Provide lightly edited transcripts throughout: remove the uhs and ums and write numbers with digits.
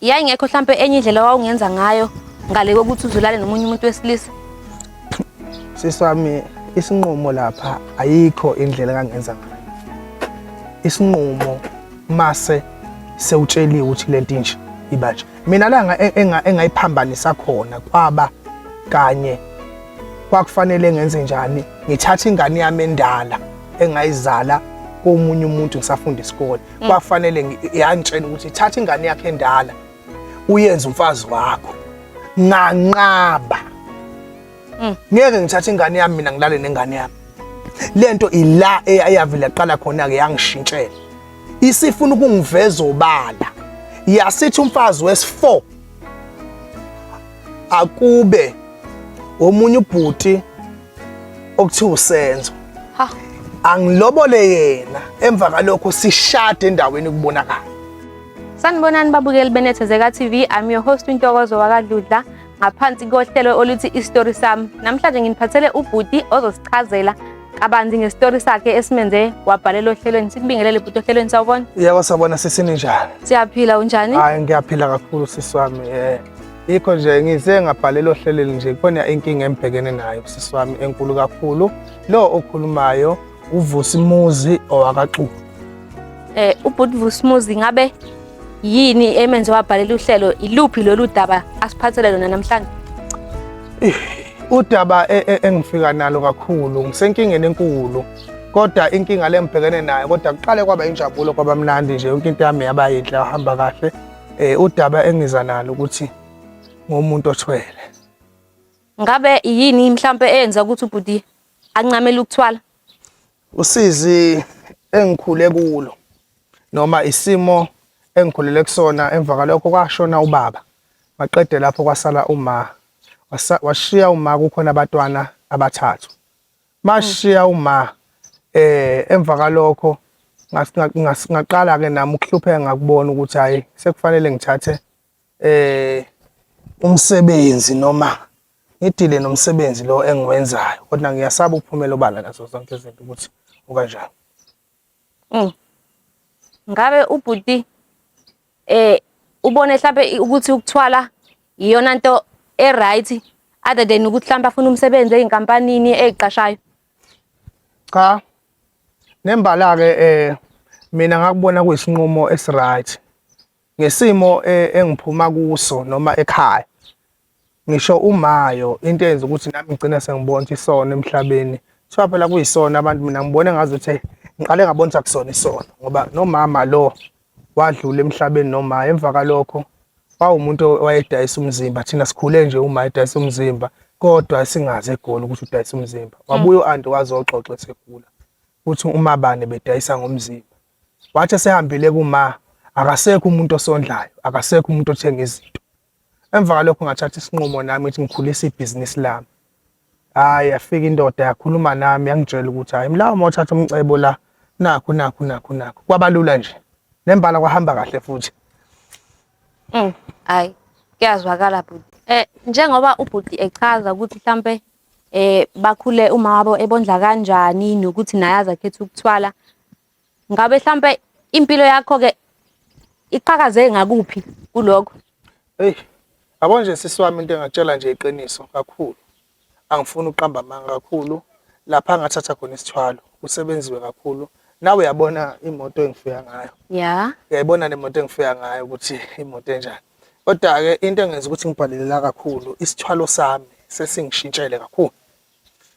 Yayingekho mhlambe enye indlela wawungenza ngayo ngale kokuthi uzulale nomunye umuntu wesilisa. Siswami isinqumo lapha ayikho indlela kangenza ngayo. Isinqumo mase sewutsheliwe ukuthi lento inje ibanje. Mina la engayiphambanisa khona kwaba kanye kwakufanele ngenze njani ngithatha ingane yami endala engayizala komunye umuntu ngisafunda isikole. Kwafanele yantshela ukuthi thatha ingane yakhe endala uyenze umfazi wakho. Nganqaba. Ngeke ngithathe ingane yami mina ngilale nengane yami. Lento ila eyavela yaqala khona ke yangishintshela. Isifuna ukungiveza obala. Yasithi umfazi wesi4 akube omunye ubhuti okuthiwa uSenzo. Ha. Angilobole yena emva kalokho sishade endaweni kubonakala. Sanibonani babukeli beNethezeka TV. I'm your host uNtokozo wakadludla ngaphansi kohlelo oluthi istory sami. Namhlanje nginiphathele ubhuti ozosichazela kabanzi ngestory sakhe esimenze wabhalela ohlelweni. Sikubingelele ubhuti ohlelweni sawubona. Yebo sabona sisini njani? Siyaphila unjani? Hayi ngiyaphila kakhulu sisi wami. Yikho nje ngize ngabhalela ohlelweni nje khona inkinga embhekene nayo sisi wami enkulu kakhulu. Lo okhulumayo uVusimuzi owakaXuku. Ubhuti Vusimuzi ngabe yini emenze wabhalela uhlelo? Iluphi lolu daba asiphathele lona namhlanje? Udaba engifika nalo kakhulu ngisenkingeni enkulu. Kodwa inkinga lembhekene nayo kodwa kuqale kwaba injabulo kwabamnandi nje yonke into yami yaba yinhle yahamba kahle. Udaba engiza nalo ukuthi ngomuntu othwele. Ngabe yini mhlambe eyenza ukuthi ubhuti ancamela ukuthwala? Usizi engikhule kulo noma isimo engikhulele kusona emva kalokho kwashona ubaba. Maqede lapho kwasala uma. Washiya uma kukhona abatwana abathathu. Mashiya uma emva kalokho ngaqala ke nami ukuhlupheka ngakubona ukuthi hayi sekufanele ngithathe umsebenzi noma ngidile nomsebenzi lo engiwenzayo kodwa ngiyasaba ukuphumela obala nazo zonke izinto ukuthi ukanjani. Ngabe ubhuti ubone mhlambe ukuthi ukuthwala iyona nto right other than ukuthi mhlambe afuna umsebenzi ezinkampanini eziqashayo? Cha. Nembala ke mina ngakubona kuyisinqumo esiright. Ngesimo engiphuma kuso noma ekhaya. Ngisho umayo into eyenza ukuthi nami ngicine sengibona isona emhlabeni. Kuthiwa phela kuyisona abantu mina ngibone ngazuthi ngiqale ngabona kusona isona ngoba nomama lo wadlula emhlabeni noma emva kalokho wawumuntu owayedayisa umzimba. Thina sikhule nje uma edayisa umzimba kodwa singaze egoli ukuthi udayisa umzimba. Wabuye uAnti wazoxoxa esekhula ukuthi umabane bedayisa ngomzimba. Wathi esehambile kuma akasekho umuntu osondlayo, akasekho umuntu othenga izinto. Emva kalokho ngathatha isinqumo nami ukuthi ngikhulisa ibhizinisi lami. Hayi yafika indoda yakhuluma nami yangitshela ukuthi hayi mlawo mawuthatha umcebo la nakho. Kwabalula nje. Nembala kwahamba kahle futhi. Hayi kuyazwakala bhuti. Njengoba ubhuti echaza ukuthi mhlambe bakhule uma wabo ebondla kanjani nokuthi naye azakhetha ukuthwala. Ngabe mhlambe impilo yakho ke iqhakaze ngakuphi kuloko? Yabo nje sisi wami into engatshela nje iqiniso kakhulu. Angifuni uqamba amanga kakhulu lapha ngathatha khona isithwalo. Usebenziwe kakhulu. Nawe uyabona imoto engifika ngayo. Yeah. Uyayibona nemoto engifika ngayo ukuthi imoto enjani. Kodwa ke into engenza ukuthi ngibhalelela kakhulu isithwalo sami sesingishintshele kakhulu.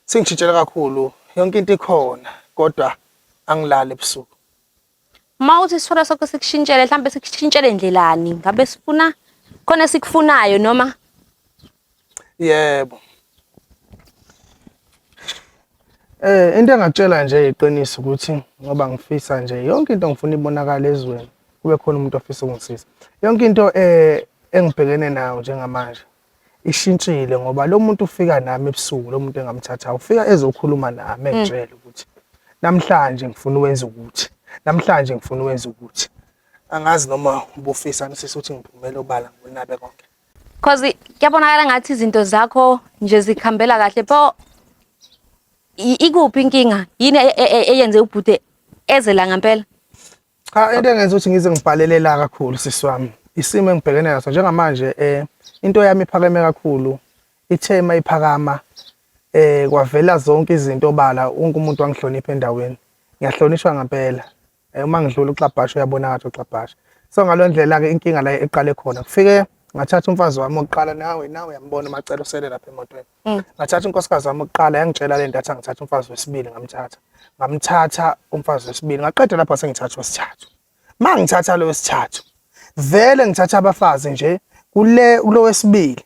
Singishintshele kakhulu yonke into ikhona kodwa angilale ebusuku. Mawuthi isithwalo sakho sikushintshele mhlambe sikushintshele ndlelani? Ngabe sifuna khona sikufunayo noma? Yebo. Into engakutshela nje iqiniso ukuthi ngoba ngifisa nje yonke into ngifuna ibonakala ezweni kube khona umuntu ofisa ukungisiza. Yonke into engibhekene nayo njengamanje ishintshile ngoba lo muntu ufika nami ebusuku lo muntu engamthatha ufika ezokhuluma nami engitshela ukuthi namhlanje ngifuna ukwenza ukuthi namhlanje ngifuna ukwenza ukuthi angazi noma ubufisa nisisi ukuthi ngiphumele obala ngonabe konke. Because kuyabonakala ngathi izinto zakho nje zikhambela kahle pho ikuphi inkinga yini eyenze ubhuti ezela ngempela? Cha into engenza ukuthi ngize ngibhalelela kakhulu sisi wami isimo engibhekene naso njengamanje into yami iphakeme kakhulu ithe mayiphakama kwavela zonke izinto obala wonke umuntu wangihlonipha endaweni ngiyahlonishwa ngempela uma ngidlula uxabhasha uyabona ngathi uxabhasha so ngalondlela ke inkinga la eqale khona kufike ngathatha umfazi wami oqala nawe uyambona macela usele lapha emotweni ngathatha unkosikazi wami oqala yangitshela le nto ngithatha umfazi wesibili ngamthatha umfazi wesibili ngaqeda lapha sengithatha wesithathu mangithatha lo wesithathu vele ngithatha abafazi nje kulo wesibili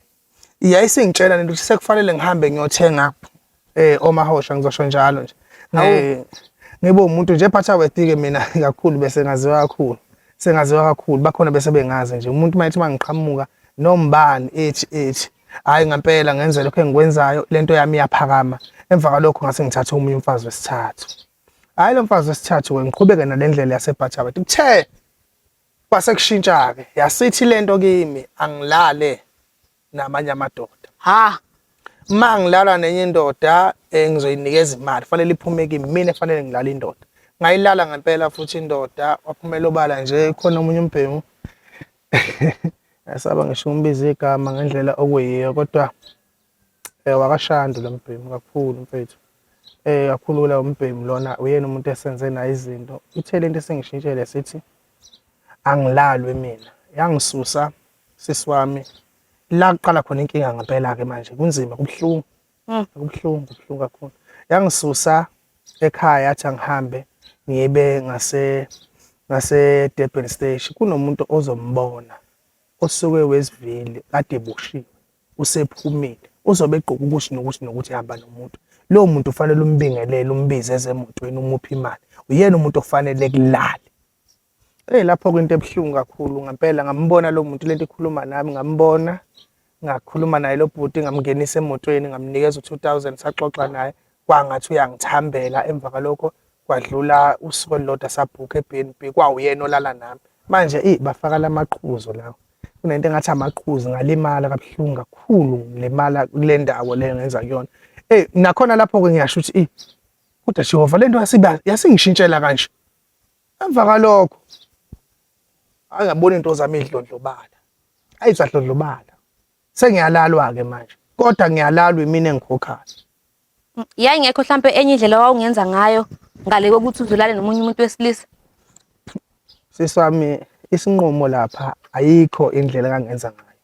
iyayisingitshela lento ukuthi sekufanele ngihambe ngiyothenga omahosha ngizosho njalo nje ngibe umuntu nje phatha wetike mina kakhulu bese ngaziwa kakhulu bakhona bese bengazi nje umuntu mayithi mangiqhamuka nombani ethi hayi ngempela ngenze lokho engikwenzayo lento yami iyaphakama emva kwalokho ngase ngithatha umunye umfazi wesithathu hayi lo mfazi wesithathu ngiqhubeke nalendlela yasephathaba kuthe kwasekushintsha ke yasithi lento kimi angilale namanye amadoda mangilala nenye indoda ngizoyinikeza imali fanele iphume kimi mina fanele ngilala indoda ngayilala ngempela futhi indoda waphumela obala nje khona umunye umbhemu yasaba ngisho umbiza igama ngendlela okuyiyo kodwa wakashanda lo mbhemu kakhulu mfethu kakhulu la umbhemu lona uyena umuntu esenze nayo izinto ithelente sengishintshele sithi angilalwe mina yangisusa sisi wami la kuqala khona inkinga ngempela ke manje kunzima kubuhlungu kubuhlungu kakhulu yangisusa ekhaya athi angihambe ngibe ngase Durban station kunomuntu ozombona osuke wesivili kade eboshiwe usephumile uzobe egqoka nokuthi ihamba nomuntu lo muntu ufanele umbingelele umbize ezemotweni umuphi imali uyena umuntu ofanele kulala lapho kwinto ebuhlungu kakhulu ngempela ngambona lo muntu lento ikhuluma nami ngambona ngakhuluma naye lo bhuti ngamngenisa emotweni ngamnikeza u2000 saxoxa naye kwangathi uyangithambela emva kwalokho kwadlula usuku olodwa sabhuka eBNB kwawuyena olala nami manje bafaka lamaqhuzu lawo kunento engathi amaqhuzu ngalimala kabuhlungu kakhulu lemala kule ndawo le ngenza kuyona nakhona lapho ke ngiyasho ukuthi kodwa Jehova lento yasingishintshela kanje emva kwalokho angabona into zami idlondlobala ayizadlondlobala sengiyalalwa ke manje kodwa ngiyalalwa mina engikhokhayo yayingekho mhlambe enye indlela wawungenza ngayo ngale kokuthi uzulale nomunye umuntu wesilisa sisami isinqumo lapha ayikho indlela kangenza ngayo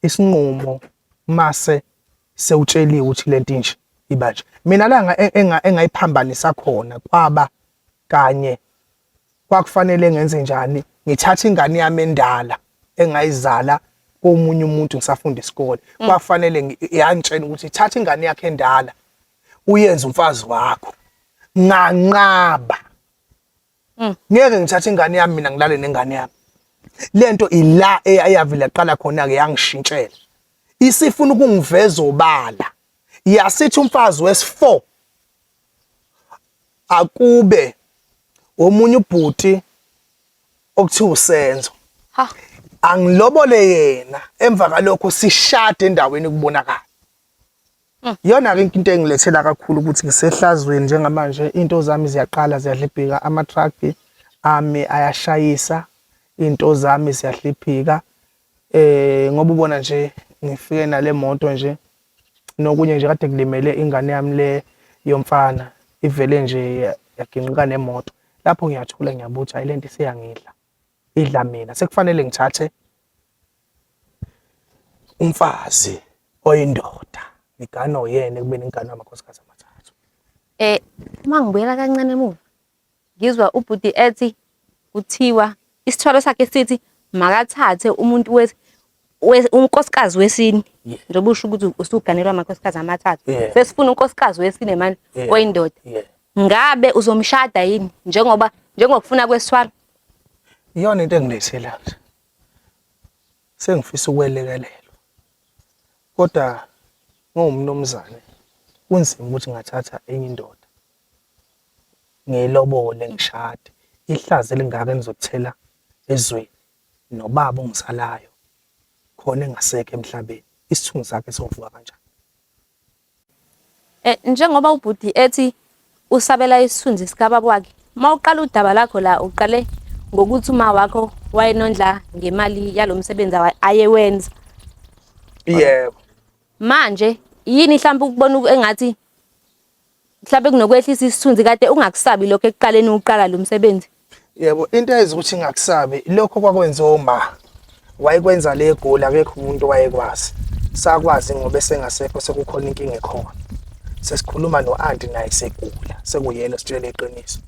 isinqumo mase sewutsheliwe ukuthi lento inje ibanje mina la engayiphambanisa khona kwaba kanye kwakufanele ngenze njani ngithatha ingane yami endala engayizala komunye umuntu ngisafunda isikole kwafanele yangitshela ukuthi thatha ingane yakhe endala uyenze umfazi wakho nganqaba ngeke ngithathe ingane yami mina ngilale nengane yami lento ila eyavela yaqala khona ke yangishintshela isifuna ukungiveza obala yasithi umfazi wesi4 akube omunye ubhuti okuthiwa usenzo angilobole yena emva kwalokho sishade endaweni kubonakala yona ke into engilethela kakhulu ukuthi ngisehlazweni njengamanje into zami ziyaqala ziyadlibhika ama-truck ami ayashayisa into zami ziyadlibhika ngoba ubona nje ngifike nale moto nje nokunye nje kade kulimele ingane yami le yomfana ivele nje yaginqika nemoto lapho ngiyathula ngiyabuthi hayi lento isiyangidla idla mina sekufanele ngithathe umfazi oyindoda ngigana oyena kubeni ingane amakhosikazi amathathu mangibuyela kancane emuva ngizwa ubhuti ethi kuthiwa isithwalo sakhe sithi makathathe umuntu unkosikazi wesine njengoba usho ukuthi usuganelwa amakhosikazi amathathu sesifuna unkosikazi wesine manje oyindoda ngabe uzomshada yini njengokufuna kwesithwalo iyona into engilethela nje sengifisa ukwelekelelwa kodwa ngomnumzane kunzima ukuthi ngathatha enye indoda ngilobole ngishade ihlaze lingaka enizokuthela ezweni nobaba ongisalayo khona engasekho emhlabeni isithunzi sakhe sovuka kanjani njengoba ubhuti ethi usabela isithunzi sikababa wakhe mawuqala udaba lakho la uqale ngokuthi uma wakho wayenondla ngemali yalomsebenzi ayewenza. Yebo. Manje yini mhlawumbe ukubona engathi mhlawumbe kunokwehlisa isithunzi kade ungakusabi lokho ekuqaleni uqala lo msebenzi? Yebo, into eyenza ukuthi ngakusabi lokho kwakwenziwa uma wayekwenza le goli akekho umuntu owayekwazi. Sakwazi ngoba esengasekho sekukhona inkinga ekhona. Sesikhuluma no-anti naye segula, sekuyena ositshela iqiniso.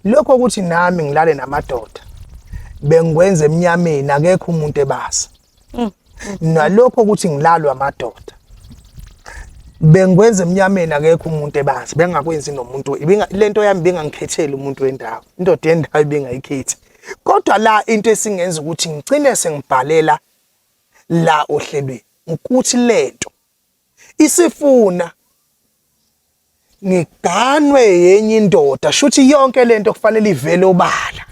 Lokho ukuthi nami ngilale namadoda bengikwenza eminyameni akekho umuntu ebazi. Nalokho ukuthi ngilalwa amadoda bengikwenza eminyameni akekho umuntu ebazi, bengakwenzi nomuntu. Lento yami bengangikhetheli umuntu wendawo, indoda yendawo bengayikhethi. Kodwa la into esingenza ukuthi ngicine sengibhalela la ohlelweni ukuthi lento isifuna ngiganwe yenye indoda, shuthi yonke lento kufanele ivele obala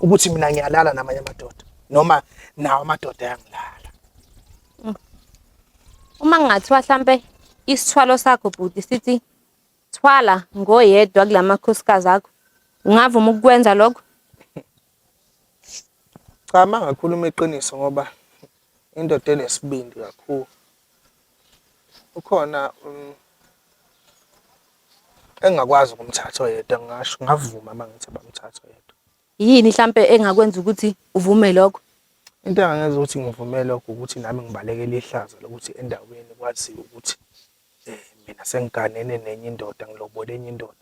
ukuthi mina ngiyalala namanye amadoda noma nawo amadoda ayangilala. Uma ngathiwa mhlambe isithwalo sakho bhuti sithi thwala ngoyedwa kulamakhosikazi akho, ungavuma ukukwenza lokho? Cha, mangakhuluma iqiniso ngoba indoda enesibindi kakhulu. Ukhona engakwazi ukumthatha oyedwa, ngasho ngavuma mangithi bamthatha oyedwa. Yini mhlambe engakwenza ukuthi uvume lokho? Into engangenza ukuthi ngivumele lokho ukuthi nami ngibalekele ihlazo lokuthi endaweni kwaziwa ukuthi mina sengiganene nenye indoda, ngilobole enye indoda.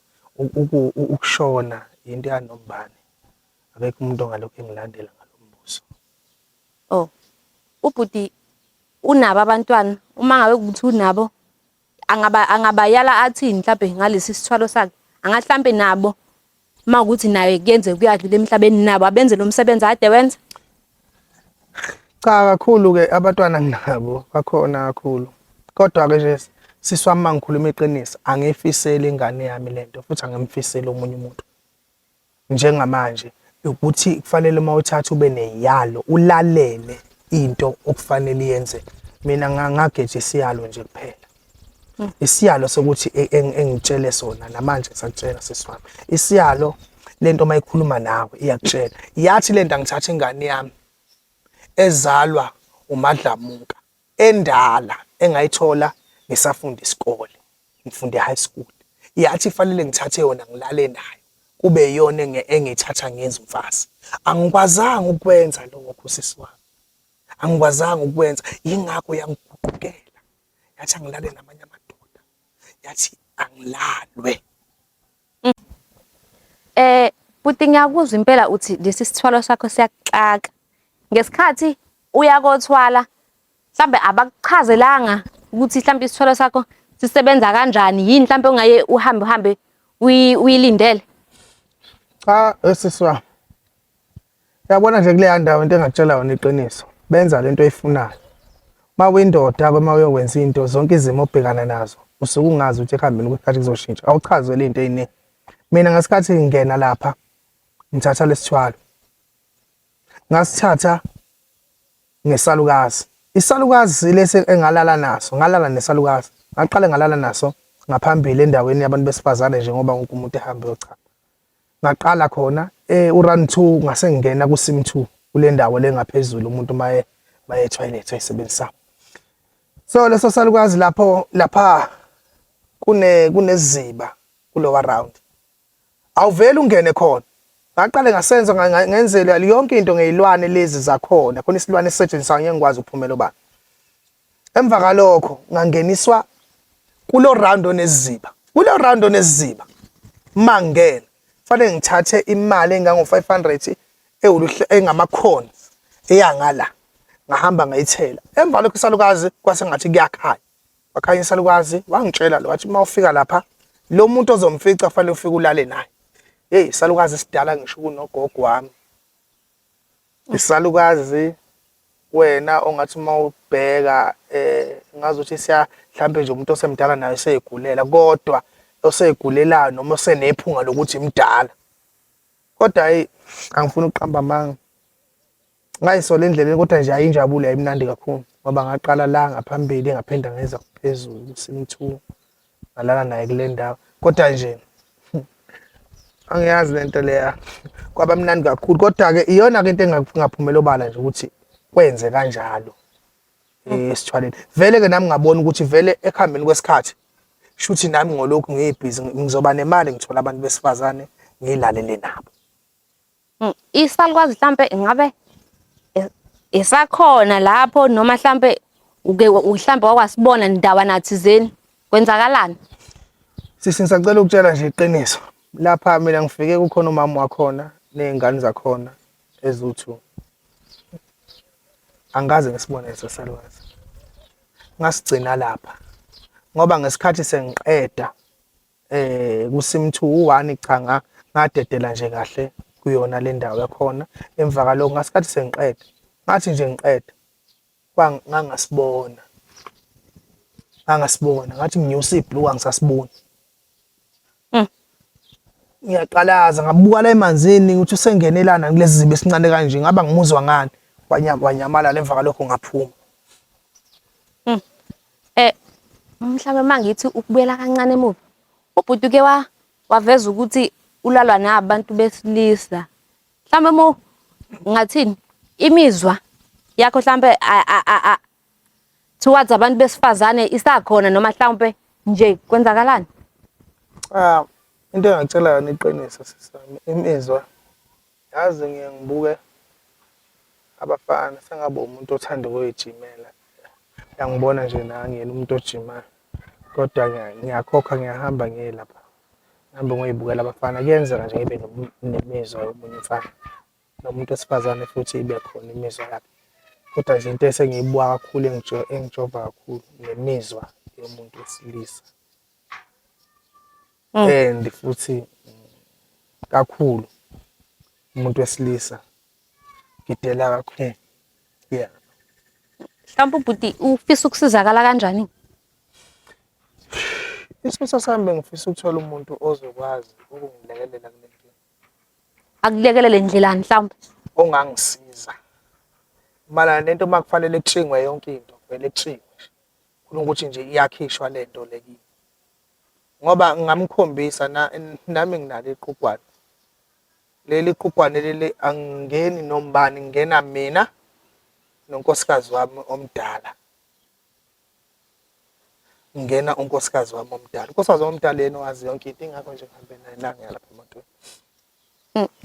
Ukushona into yanombani, akekho umuntu ongalokho engilandela ngalo mbuso. Oh, ubhuti unabo abantwana? Uma ngabe ukuthi unabo, angabayala athini mhlambe ngalesi sithwalo sakhe? Angahlambe nabo uma ukuthi naye kuyenze kuyadlula emhlabeni, nabo abenze lo msebenzi ade wenza? Cha, kakhulu-ke abantwana nginabo, bakhona kakhulu. Kodwa-ke nje sisi wami mangikhuluma iqiniso, angifiseli ingane yami lento futhi angimfiseli omunye umuntu. Njengamanje ukuthi kufanele uma uthatha ube neyalo ulalele into okufanele yenze. Mina ngageja isiyalo nje kuphela. Isiyalo sokuthi engitshele sona namanje ngisakutshela sisi wami. Isiyalo lento mayikhuluma nawe iyakutshela. Yathi lento angithatha ingane yami ezalwa uMadlamuka endala engayithola ngisafunda isikole, ngifunde high school. Yathi fanele ngithathe yona ngilale nayo kube yona engithatha ngenza umfazi. Angikwazanga ukwenza lokho sisi wami, angikwazanga ukwenza, yingakho yangiguqukela. Yathi angilale namanye amadoda, yathi angilalwe. Buti ngiyakuzwa impela uthi lesi sithwalo sakho siyakuxaka. Ngesikhathi uyakothwala mhlambe abakuchazelanga ukuthi mhlambe isithwalo sakho sisebenza kanjani, yini mhlambe ongaye uhambe uyilindele? Cha, sisi wami, uyabona nje kule ndawo into engakutshela yona iqiniso, benza lento oyifunayo. Uma uyindoda uma uyokwenza into zonke izimo obhekana nazo usuke ungazi ukuthi ekuhambeni kwesikhathi kuzoshintsha, awuchazele into eyiningi. Mina ngesikhathi ngingena lapha ngithatha lesithwalo, ngasithatha ngesalukazi. Isalukazi lesi engalala naso, ngalala nesalukazi. Ngaqale ngalala naso ngaphambili endaweni yabantu besifazane njengoba wonke umuntu ehambe yocha. Ngaqala khona uRun 2 ngase ngena kuSim 2 kule ndawo lengaphezulu umuntu maye toilet ayisebenzisa. So leso salukazi lapha kuneziba kulowa round. Awuveli ungene khona. Ngaqale ngasenza ngenzela yonke into ngezilwane lezi zakhona. Khona isilwane esisetshenziswa ngengikwazi ukuphumela obani. Emva kalokho ngangeniswa kulo round oneziba. Kulo round oneziba mangena fanele ngithathe imali engango 500 engamakhona eyangala. Ngahamba ngayithela. Emva lokho isalukazi kwase ngathi kuyakhanya. Wakhanya isalukazi wangitshela lo wathi mawufika lapha lo muntu ozomfica kufanele ufike ulale naye. Hey, isalukazi sidala ngisho kunogogo wami. Isalukazi wena ongathi mawubheka ngazuthi siya mhlambe nje umuntu osemdala naye seyigulela, kodwa oseyigulelayo noma osenephunga lokuthi imdala. Kodwa hey angifuni ukuqamba amanga. Ngayisola endleleni kodwa nje ayinjabulo ayimnandi kakhulu ngoba ngaqala la ngaphambili ngaphinda ngeza kuphezulu kuSim 2 ngalala naye kule ndawo. Kodwa nje Angiyazi lento leya. Kwaba mnandi kakhulu kodwa ke iyona ke into engaphumela obala nje ukuthi kwenze kanjalo. Esithwaleni. Vele ke nami ngabona ukuthi vele ekuhambeni kwesikhathi shuthi nami ngolokhu ngiyibhizi ngizoba nemali ngithola abantu besifazane ngilalele nabo. Isalukazi mhlambe ingabe isakhona lapho noma mhlambe mhlambe wakwasibona ndawa nathizeni kwenzakalani? Sisi ngisacela ukutshela nje iqiniso. Lapha mina ngifike kukhona umama wakhona nezingane zakhona ezu2. Angikaze ngisibone leso salukazi. Ngasigcina lapha. Ngoba ngesikhathi sengiqeda kusim 2 u1 cha ngadedela nje kahle kuyona le ndawo yakhona emva kaloko ngasikhathi sengiqeda ngathi nje ngiqeda ngangasibona ngathi nginyusa ibhlue angisasiboni. Ngiyaqalaza ngabuka la emanzini ukuthi usengenelana kulezi zibe sincane kanje ngaba ngimuzwa ngani wanyamala emva kalokho ngaphuma. Mhlawumbe mangithi ukubuyela kancane emuva ubhuti ke waveza ukuthi ulalwa nabantu besilisa. Mhlawumbe ngathini imizwa yakho mhlawumbe towards abantu besifazane isakhona noma mhlawumbe nje kwenzakalani? Into engicela yona iqiniso sisami imizwa yazi ngibuke abafana sengabe umuntu othanda ukuyijimela. Ngiyangibona nje nangiyena umuntu ojimayo kodwa ngiyakhokha ngiyahamba ngiye lapha ngihambe ngoyibukela abafana kuyenzeka nje ngibe nemizwa yomunye umfana nomuntu wesifazane futhi ibe khona imizwa yakhe kodwa nje into esengiyibuka kakhulu engijova kakhulu nemizwa yomuntu wesilisa and futhi kakhulu umuntu wesilisa ngidela kakhulu. Yeah. Mhlawumbe ubhuti ufisa ukusizakala kanjani? Isifiso sami bengifisa ukuthola umuntu ozokwazi ukungilekelela kule nto. Akulekelele ndlelani mhlawumbe? Ongangisiza. Mala lento makufanele kushingwe yonke into, vele kushingwe. Khona ukuthi nje iyakhishwa lento lekini. Ngoba ngamkhombisa nami nginalo iqhugwane. Leli qhugwane leli angingeni nombani ngena mina nonkosikazi wami omdala. Ngena unkosikazi wami omdala. Unkosikazi wami omdala yena wazi yonke into ingakho nje ngihambe naye la ngiyalapha emotweni.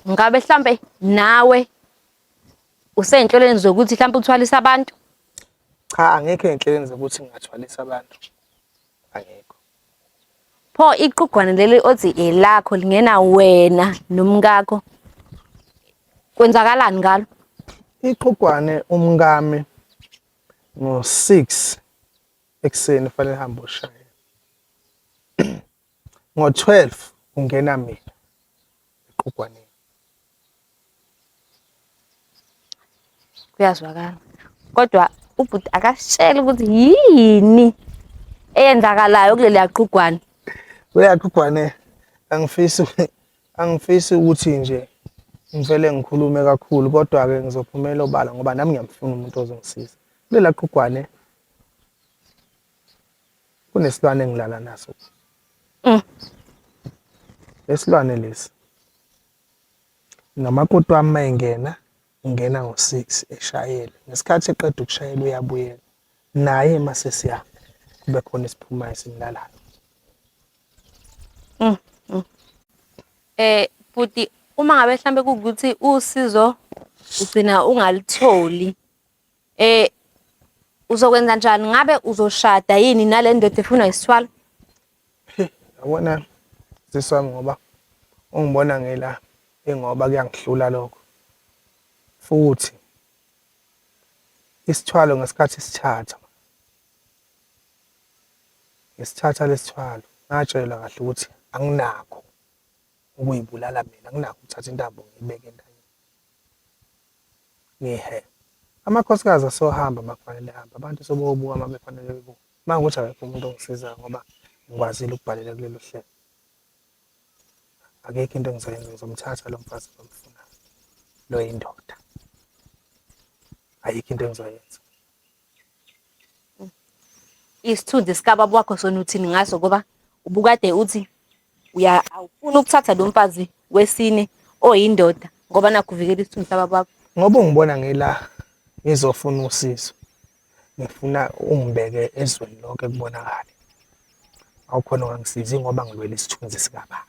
Ngabe mhlambe nawe usenhlelweni zokuthi mhlambe uthwalisa abantu? Cha, angekho enhlelweni zokuthi ngingathwalisa abantu. Angekho. Pho iqhugwane leli othi elakho lingena wena nomkakho. Kwenzakalani ngalo? Iqhugwane umkami ngo6 ekseni fanele hambe ushaya. Ngo12 ungena mina iqhugwane. Kuyazwakala. Kodwa ubhuti akasitshela ukuthi yini eyenzakalayo kuleli yaqhugwane. Uyaqhugwane angifisi ukuthi nje ngivele ngikhulume kakhulu kodwa ke ngizophumela obala ngoba nami ngiyamfuna umuntu ozongisiza. Kulela qhugwane kunesilwane engilala naso. Lesilwane lesi namakoti wami mayengena ungena ngo6 eshayela. Ngesikhathi eqeda ukushayela uyabuyela. Naye mase siya kube khona isiphumayo esimlalayo. Futhi uma ngabe mhlambe kuukuthi usizo ugcina ungalitholi uzokwenza kanjani? Ngabe uzoshada yini nale ndoda efuna isithwalo? Yabona siswami ngoba ungibona ngela ngoba kuyangihlula lokho. Futhi isithwalo ngesikhathi sithatha. Ngesithatha lesithwalo ngatshelwa kahle ukuthi anginakho ukuyibulala mina, anginakho ukuthatha intambo ngibeke endaweni. Ngihe amakhosikazi asohamba makufanele hamba abantu sobobuka mabefanele bebuka. Mangukuthi akekho umuntu ongisiza ngoba ngikwazile ukubhalela kulelo hlelo. Akekho into engizoyenza ngizomthatha lo mfazi bamfunayo. Lo yindoda. Ayikho into engizoyenza. Isithunzi sikababa wakho sona uthini ngaso ngoba ubukade uthi awufuna ukuthatha lo mfazi wesine oyindoda ngoba nakho uvikela isithunzi sababa bakho. Ngoba ungibona ngila ngizofuna usizo. Ngifuna ungibeke ezweni lonke kubonakala. Awukhona ongangisiza ngoba ngilwela isithunzi sikababa.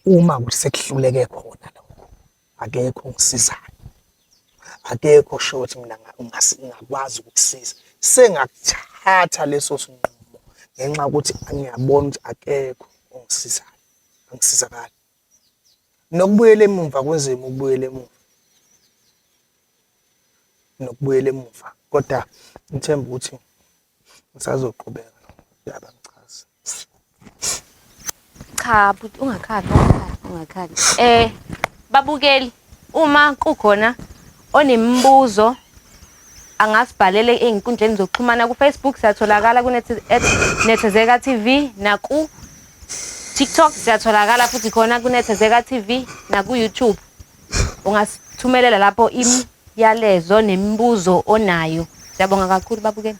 Uma kuthi sekuhluleke khona lokho, akekho ongisizayo. Akekho sho ukuthi mina ngingakwazi ukukusiza. Sengakuthatha leso sinqumo ngenxa yokuthi ngiyabona ukuthi akekho ongisizayo. Angisizakala. Nokubuyela emuva kunzima ukubuyela emuva. Nokubuyela emuva. Kodwa ngithemba ukuthi ngisazoqhubeka. Yaba ngichaza. Cha, but ungakhali. Babukeli, uma kukhona onemibuzo angasibhalele ey'nkundleni zokuxhumana ku-Facebook siyatholakala ku-Nethezeka TV, naku TikTok siyatholakala futhi khona ku-Nethezeka TV, naku-YouTube. Ungasithumelela lapho imiyalezo nemibuzo onayo. Siyabonga kakhulu babukeli.